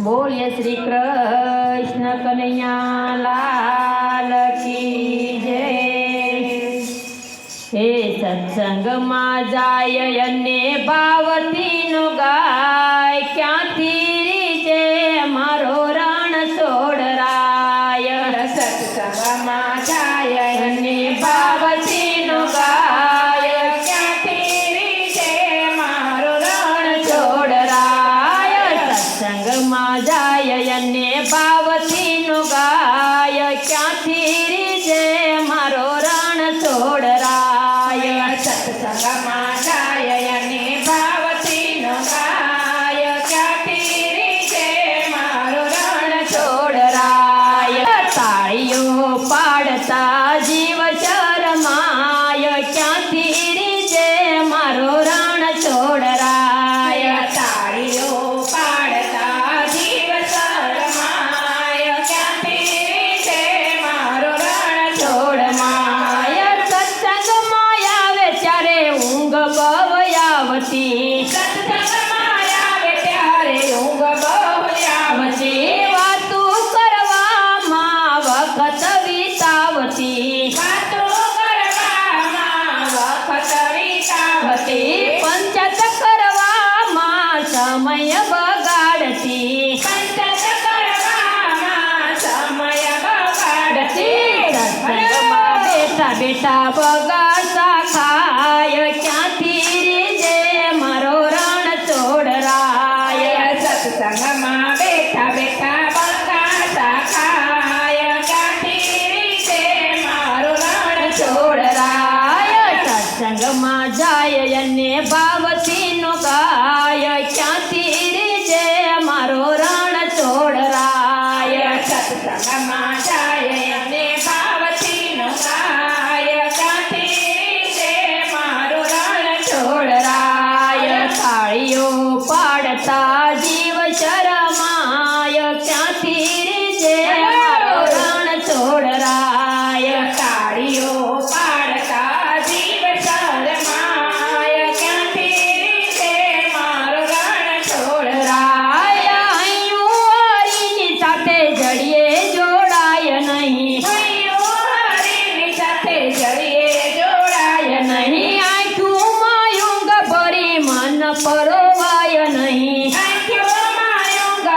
बोलिए श्री कृष्ण कन्हैया लाल की जय। हे सत्संग में जाय अन्य भावती नो गाय क्यांथी रीजे मारो रण छोड़राय। सत्संग में जाय अन्य भावती नो गाय क्यांथी रीजे मारो रण छोड़राय। सत्संग में जाय अन्य भावती नो गाय क्यांथी रीजे मारो रण छोड़राय। सत्संग में जाय अन्य भावती नो गाय क्यांथी रीजे मारो रण छोड़राय। ताळीओ पाडता जीव शरमाय क्यांथी रीजे मारो रण छोड़राय। ताळीओ पाडता जीव शरमाय क्यांथी रीजे मारो रण छोड़माय। सत्संग में आवे त्यारे ऊंघ बव आवती। सत्संग में आवे त्यारे ऊंघ बहू आवती। वातु करवामां वखत वीतावती। वातो करवामां वखत वीतावती। पंचत करवामां समय बगाड़ती। पंचत करवामां समय बगाड़ती। सत्संगमां बेठा बेठा बगाड़ता खाय क्यांथी रीजे मारो रण छोड़राय। सत्संग में बेठा बेठा बगाड़ता खाय क्यांथी रीजे मारो रण छोड़राय। सत्संग में जाय अन्य भावती नो गाय क्यांथी रीजे मारो रण छोड़राय। सत्संग में जाय अन्य भावती नो गाय क्यांथी रीजे मारो रण छोड़राय। थाळीओ पाडता जीव शरमाय क्यांथी रीजे मारो रण छोड़राय। ताळीओ पाडता जीव शरमाय क्यांथी रीजे मारो रण छोड़राय। हयूं हरीनी साथे जड़िए जोड़ाय नहीं। हरीनी साथे जड़िए जोड़ाय नहीं आँखों में ऊँघ भरी मन परोवाय नहीं।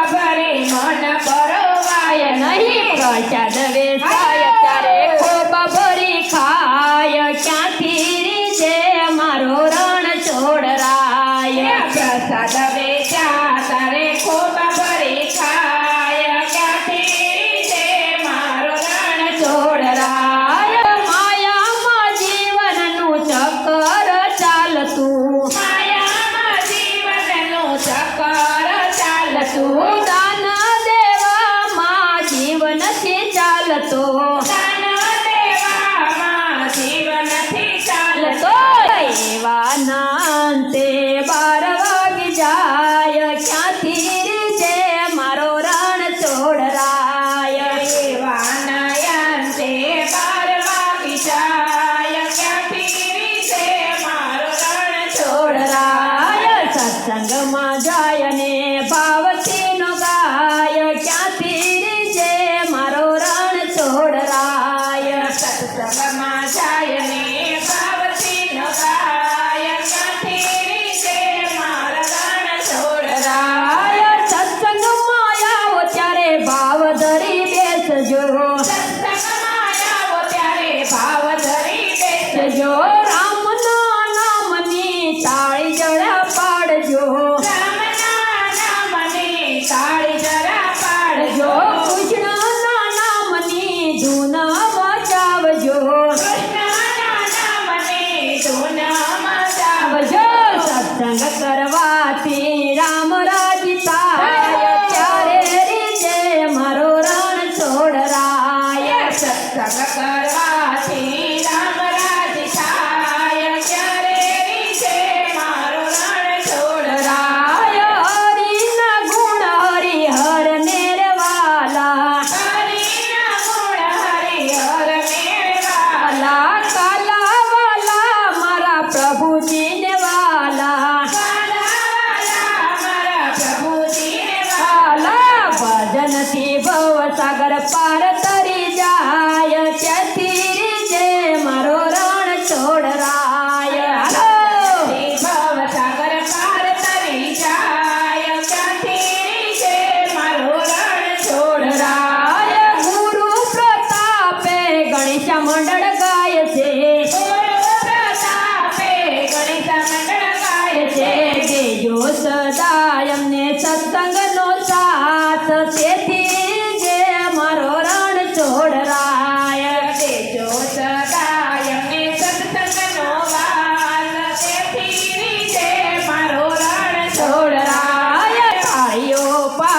भरी मन परोवाय नहीं प्रसाद वेचाय त्यारे खोबा भरी खाय क्यांथी रीजे मारो रण छोड़राय। प्रसाद वेचा तारे खोबा भरी खाय क्यांथी रीजे मारो रण छोड़राय। माया में जीवन नु चक्कर चालतुं। माया में जीवन नु चक्कर चालतुं। दान देवा में जीवन थी चालतो। दान देवा में जीवन थी चालतो। एवानांते 12 वागी जाय क्यांथी रीजे मारो रण छोड़राय। देवानयन्ते 12 वागी जाय क्यांथी रीजे मारो रण छोड़राय। सत्संग में जाय ने भावती नो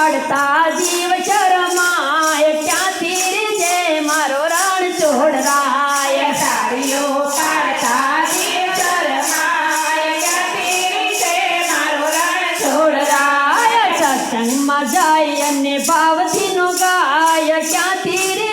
પાડતા જીવ શરમાય ક્યાંથી રીજે મારો રણ છોડરાય તાળીઓ પાડતા જીવ શરમાય ક્યાંથી રીજે મારો રણ છોડરાય સત્સંગમાં જાય અને ભાવથી નો ગાય ક્યાંથી